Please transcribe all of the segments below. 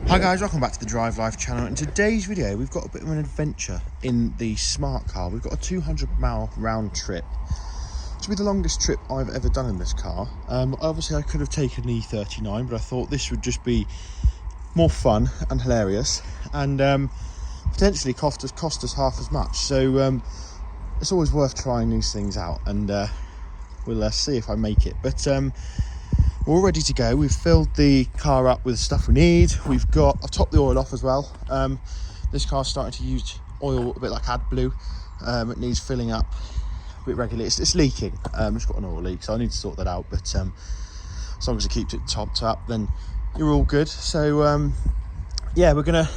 Hi guys, welcome back to the Drive Life channel. In today's video we've got a bit of an adventure in the smart car. We've got a 200-mile round trip. It's be the longest trip I've ever done in this car. Obviously I could have taken the E39, but I thought this would just be more fun and hilarious and potentially cost us half as much. So it's always worth trying these things out, and we'll see if I make it. But we're all ready to go. We've filled the car up with stuff we need. I've topped the oil off as well. This car's starting to use oil a bit like AdBlue. It needs filling up a bit regularly. It's leaking. It's got an oil leak, so I need to sort that out. But as long as it keeps it topped up, then you're all good. So yeah, we're gonna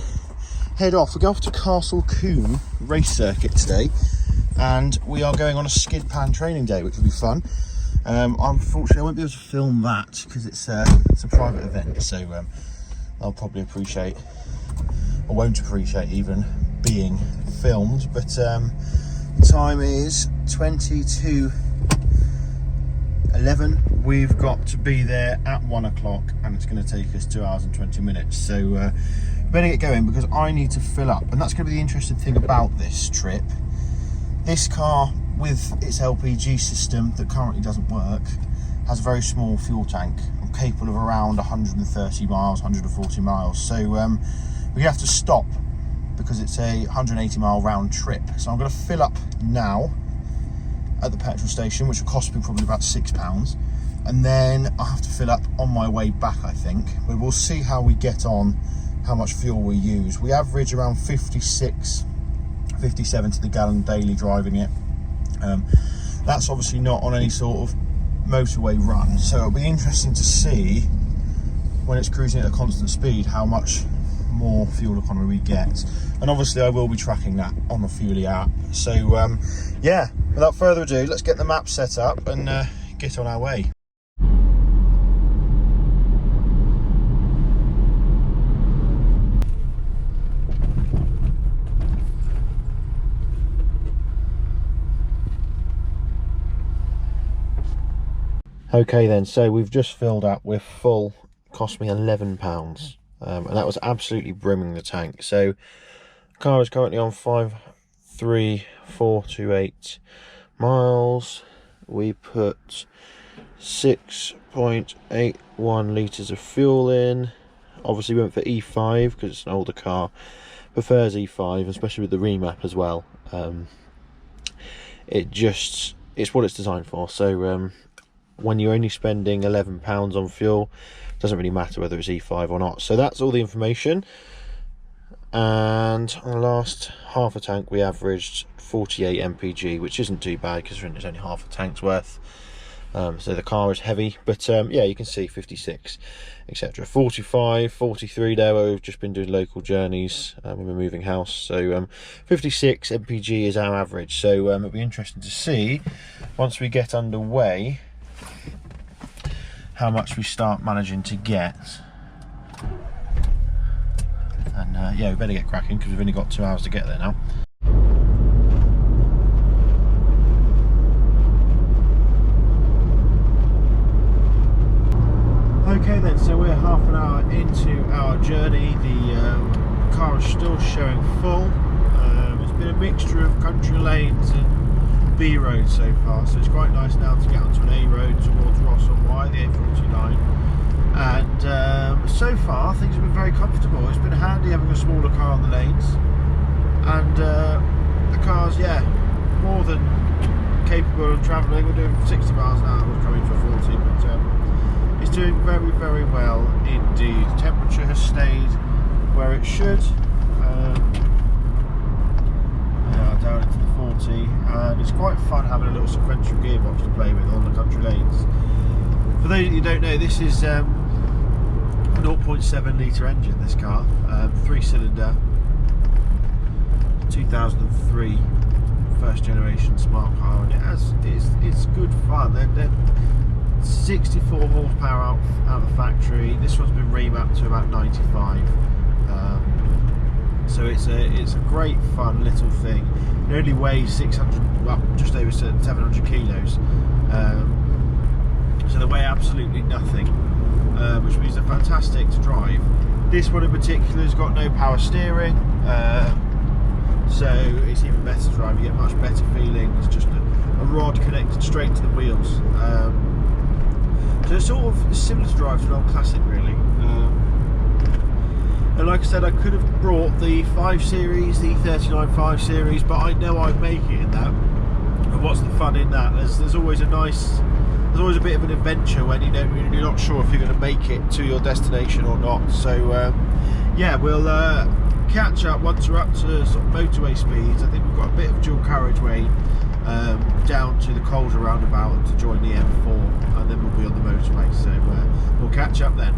head off. We're going off to Castle Combe race circuit today, and we are going on a skid pan training day, which will be fun. Unfortunately I won't be able to film that because it's a private event, so I'll probably appreciate, or won't appreciate even, being filmed. But the time is 22:11. We've got to be there at 1 o'clock, and it's going to take us 2 hours and 20 minutes, so better get going because I need to fill up. And that's going to be the interesting thing about this trip. This car, with its LPG system that currently doesn't work, has a very small fuel tank. I'm capable of around 130 miles, 140 miles. So we have to stop because it's a 180-mile round trip. So I'm going to fill up now at the petrol station, which will cost me probably about £6. And then I have to fill up on my way back, I think. But we'll see how we get on, how much fuel we use. We average around 57 to the gallon daily driving it. That's obviously not on any sort of motorway run, so it'll be interesting to see when it's cruising at a constant speed how much more fuel economy we get. And obviously I will be tracking that on the Fuely app. So yeah, without further ado, let's get the map set up and get on our way. Okay then, so we've just filled up, we're full. Cost me £11, and that was absolutely brimming the tank. So the car is currently on 53428 miles. We put 6.81 litres of fuel in. Obviously we went for E5 because it's an older car, prefers E5, especially with the remap as well. It's what it's designed for. So when you're only spending £11 on fuel, it doesn't really matter whether it's E5 or not. So that's all the information. And on the last half a tank we averaged 48 mpg, which isn't too bad because it's only half a tank's worth. So the car is heavy, but yeah, you can see 56, etc. 45, 43 there where we've just been doing local journeys when we're moving house. So 56 mpg is our average. So it'll be interesting to see once we get underway how much we start managing to get. And yeah, we better get cracking because we've only got 2 hours to get there now. Okay then, so we're half an hour into our journey. The car is still showing full. It's been a mixture of country lanes and B road so far, so it's quite nice now to get onto an A road towards Ross on Y, the A49. And so far things have been very comfortable. It's been handy having a smaller car on the lanes, and the car's, yeah, more than capable of travelling. We're doing 60 miles an hour, we're coming for 40, but it's doing very, very well indeed. Temperature has stayed where it should. Down into the 40, and it's quite fun having a little sequential gearbox to play with on the country lanes. For those of you who don't know, this is a 0.7 litre engine, this car, 3-cylinder, 2003 first generation smart car, and it's good fun. They're 64 horsepower out of the factory. This one's been remapped to about 95. So it's a great fun little thing. It only weighs 600, well, just over 700 kilos. So they weigh absolutely nothing, which means they're fantastic to drive. This one in particular has got no power steering, so it's even better to drive. You get much better feeling. It's just a rod connected straight to the wheels. So it's sort of similar to drive to an old classic, really. And like I said, I could have brought the 5 Series, the 39 5 Series, but I know I'd make it in that. And what's the fun in that? There's always a bit of an adventure when you're not sure if you're going to make it to your destination or not. So yeah, we'll catch up once we're up to sort of motorway speeds. I think we've got a bit of dual carriageway down to the Calder roundabout to join the M4, and then we'll be on the motorway. So we'll catch up then.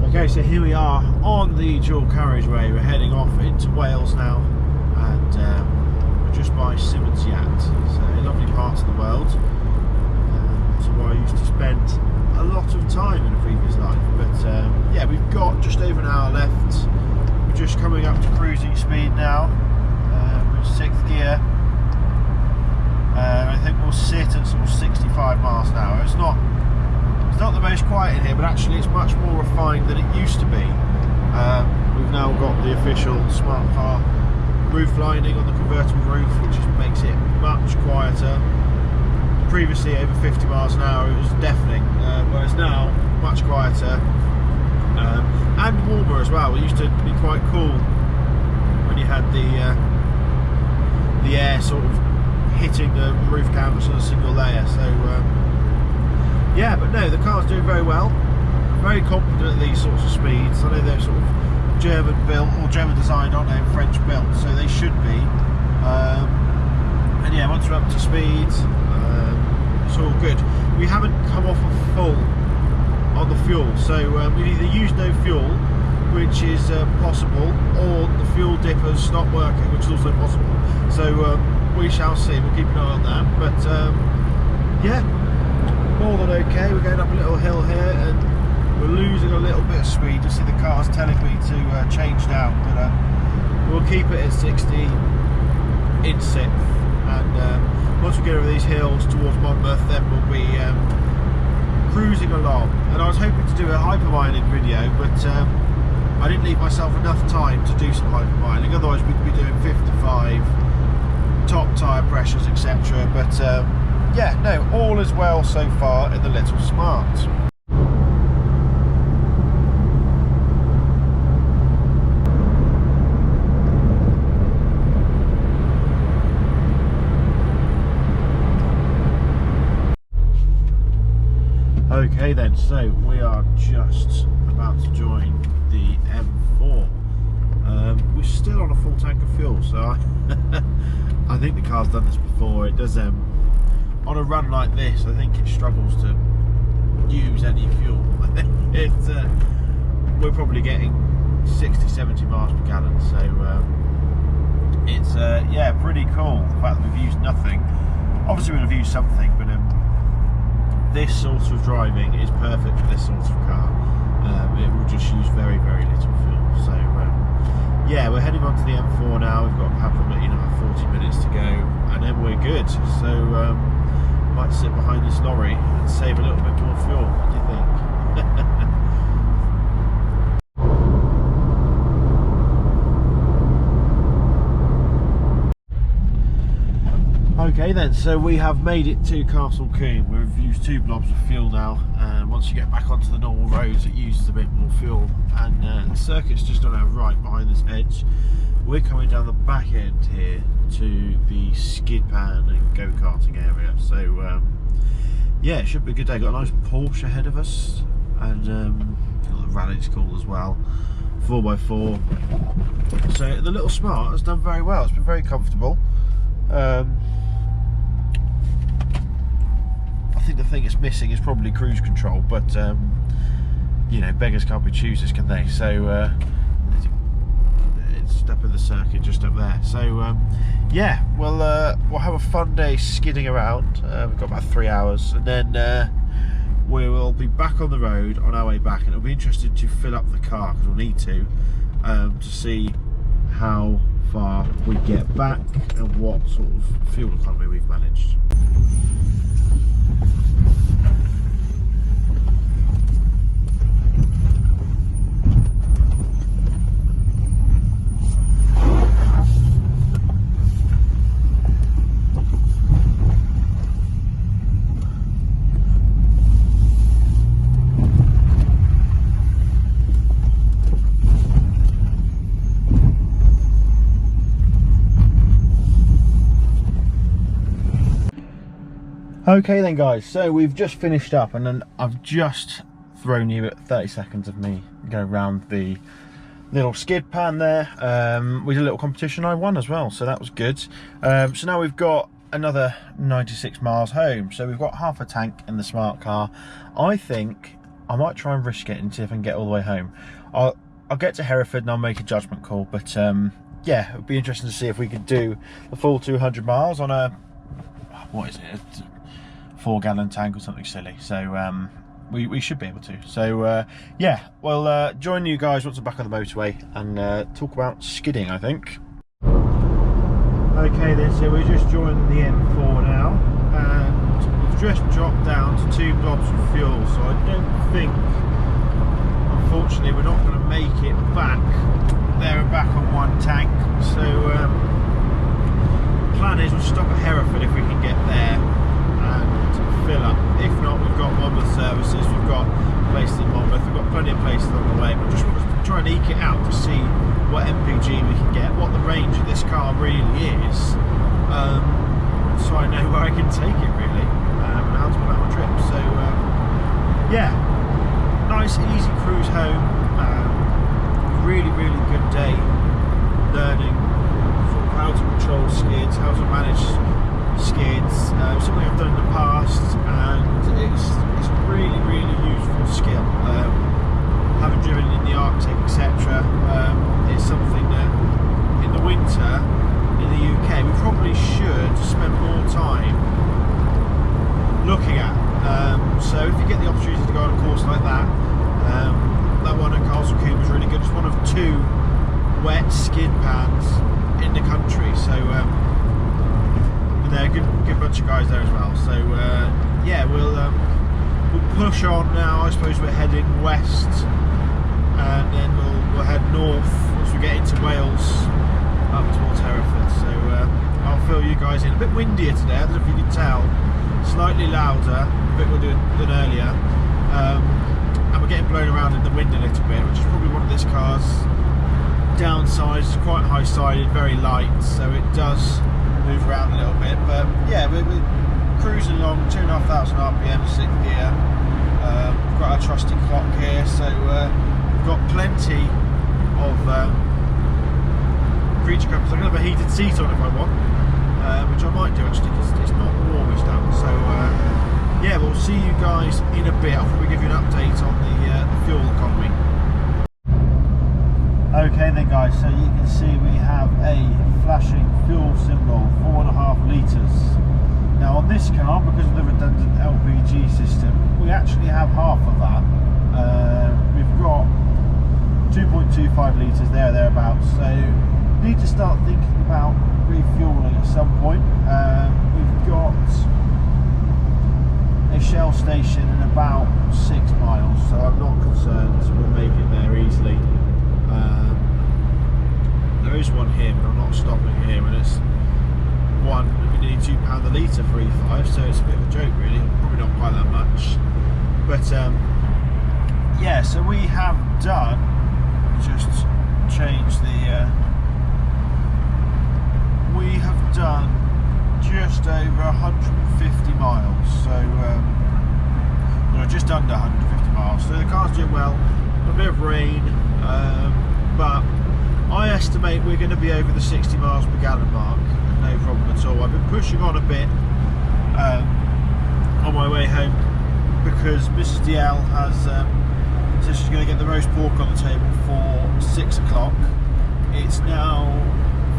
Okay, so here we are on the dual carriageway. We're heading off into Wales now, and we're just by Symondsat. So lovely parts of the world. So where I used to spend a lot of time in a previous life. But yeah, we've got just over an hour left. We're just coming up to cruising speed now. We're in 6th gear. I think we'll sit at sort of 65 miles an hour. It's not the most quiet in here, but actually it's much more refined than it used to be. We've now got the official smart car roof lining on the convertible roof, which just makes it much quieter. Previously over 50 miles an hour it was deafening, whereas now much quieter and warmer as well. It used to be quite cool when you had the air sort of hitting the roof canvas on a single layer. So yeah, but no, the car's doing very well. Very confident at these sorts of speeds. I know they're sort of German built or German designed, aren't they? French built, so they should be. And yeah, once we're up to speed, it's all good. We haven't come off of full on the fuel, so we either use no fuel, which is possible, or the fuel dip has stopped working, which is also possible. So we shall see. We'll keep an eye on that. But yeah, more than okay. We're going up a little hill here and we're losing a little bit of speed. You see the car's telling me to change down, but we'll keep it at 60 in 6th, and once we get over these hills towards Monmouth, then we'll be cruising along. And I was hoping to do a hypermiling video, but I didn't leave myself enough time to do some hypermiling, otherwise we'd be doing 55 top tyre pressures, etc. But yeah, no, all is well so far in the Little Smart. Okay then, so we are just about to join the M4. We're still on a full tank of fuel, so I think the car's done this before. It does on a run like this, I think it struggles to use any fuel. We're probably getting 60-70 miles per gallon, so it's yeah, pretty cool. The fact that we've used nothing. Obviously we'll have used something, but this sort of driving is perfect for this sort of car. It will just use very, very little fuel. So yeah, we're heading on to the M4 now. We've got probably 40 minutes to go, and then we're good. So might sit behind this lorry and save a little bit more fuel. What do you think? Okay then, so we have made it to Castle Combe. We've used 2 blobs of fuel now, and once you get back onto the normal roads it uses a bit more fuel, and the circuit's just on our right behind this edge. We're coming down the back end here to the skid pan and go-karting area, so yeah, it should be a good day. Got a nice Porsche ahead of us, and the rally's cool as well, 4x4. So the Little Smart has done very well. It's been very comfortable. I think the thing it's missing is probably cruise control, but you know, beggars can't be choosers, can they? So it's up in the circuit just up there. So yeah, we'll have a fun day skidding around. We've got about 3 hours, and then we will be back on the road on our way back, and it'll be interesting to fill up the car, because we'll need to see how far we get back and what sort of fuel economy we've managed. Okay then guys, so we've just finished up and then I've just thrown you at 30 seconds of me going around the little skid pan there. We did a little competition, I won as well, so that was good. So now we've got another 96 miles home, so we've got half a tank in the smart car. I think I might try and risk it and see if I can get all the way home. I'll get to Hereford and I'll make a judgment call, but yeah, it would be interesting to see if we could do the full 200 miles on a, what is it, a 4-gallon tank or something silly. So we should be able to. So yeah, we'll join you guys once I'm back on the motorway and talk about skidding, I think. Okay then, so we're just joining the M4 now and we've just dropped down to 2 blobs of fuel, so I don't think, unfortunately, we're not going to make it back there and back on 1 tank. So the plan is we'll stop at Hereford if we can get there and fill up. If not, we've got Monmouth services, we've got places in Monmouth, we've got plenty of places along the way, but just want to try and eke it out to see what MPG we can get, what the range of this car really is, so I know where I can take it really, and how to plan my trip. So yeah, nice easy cruise home, really good day learning sort of how to control skids, how to manage skids, something I've done in the past, and it's a really useful skill. Having driven in the Arctic, etc., it's something that in the winter in the UK we probably should spend more time looking at. So if you get the opportunity to go on a course like that, that one at Castle Coombe was really good. It's one of 2 wet skid pans in the country, so they're a good bunch of guys there as well. So yeah, we'll push on now. I suppose we're heading west, and then we'll head north once we get into Wales up towards Hereford. So I'll fill you guys in. A bit windier today, I don't know if you can tell, slightly louder, a bit more than earlier, and we're getting blown around in the wind a little bit, which is probably one of this car's downsides. It's quite high-sided, very light, so it does move around a little bit, but yeah, we're cruising along 2,500 RPM, 6th gear. We've got our trusty clock here, so we've got plenty of creature comforts. I'm going to have a heated seat on if I want, which I might do actually, because it's not warmish down. So yeah, we'll see you guys in a bit. I'll probably give you an update on the fuel economy. Okay then guys, so you can see we have a flashing fuel symbol, 4.5 litres. Now on this car, because of the redundant LPG system, we actually have half of that. We've got 2.25 litres thereabouts, so need to start thinking about refuelling at some point. We've got a Shell station in about 6 miles, so I'm not concerned we'll make it there easily. There is one here, but I'm not stopping here, and it's nearly £2 a litre for E5, so it's a bit of a joke really, probably not quite that much. But yeah, so we have done, just change the, we have done just over 150 miles, so well, just under 150 miles, so the car's doing well. A bit of rain, but I estimate we're going to be over the 60 miles per gallon mark, no problem at all. I've been pushing on a bit on my way home because Mrs DL has said she's going to get the roast pork on the table for 6 o'clock. It's now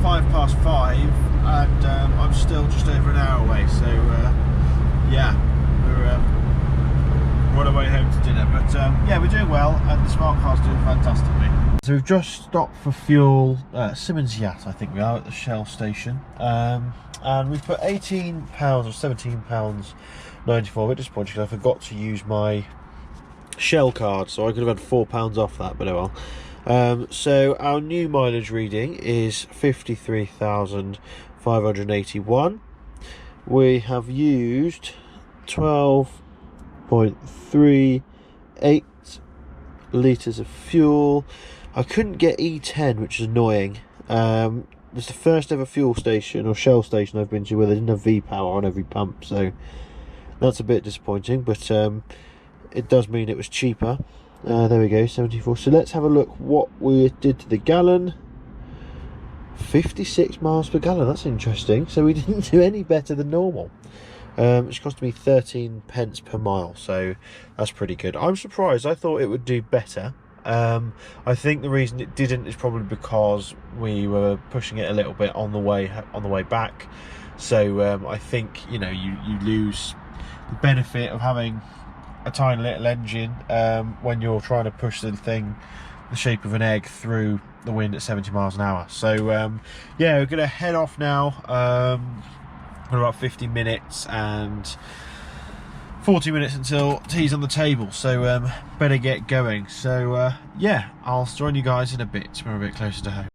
5:05 and I'm still just over an hour away, so yeah, we're on our way home to dinner. But yeah, we're doing well and the smart car's doing fantastically. So we've just stopped for fuel, Simmons Yacht I think we are, at the Shell station, and we've put £18 or £17.94, a bit disappointing because I forgot to use my Shell card, so I could have had £4 off that, but oh well. So our new mileage reading is 53,581. We have used 12.38 litres of fuel. I couldn't get E10, which is annoying. It's the first ever fuel station or Shell station I've been to where they didn't have V-Power on every pump, so that's a bit disappointing, but it does mean it was cheaper. There we go, 74. So let's have a look what we did to the gallon. 56 miles per gallon, that's interesting. So we didn't do any better than normal. It's cost me 13 pence per mile, so that's pretty good. I'm surprised. I thought it would do better. I think the reason it didn't is probably because we were pushing it a little bit on the way back. So I think, you know, you lose the benefit of having a tiny little engine when you're trying to push the thing the shape of an egg through the wind at 70 miles an hour. So yeah, we're gonna head off now. We're about 50 minutes and 40 minutes until tea's on the table, so better get going. So yeah, I'll join you guys in a bit when we're a bit closer to home.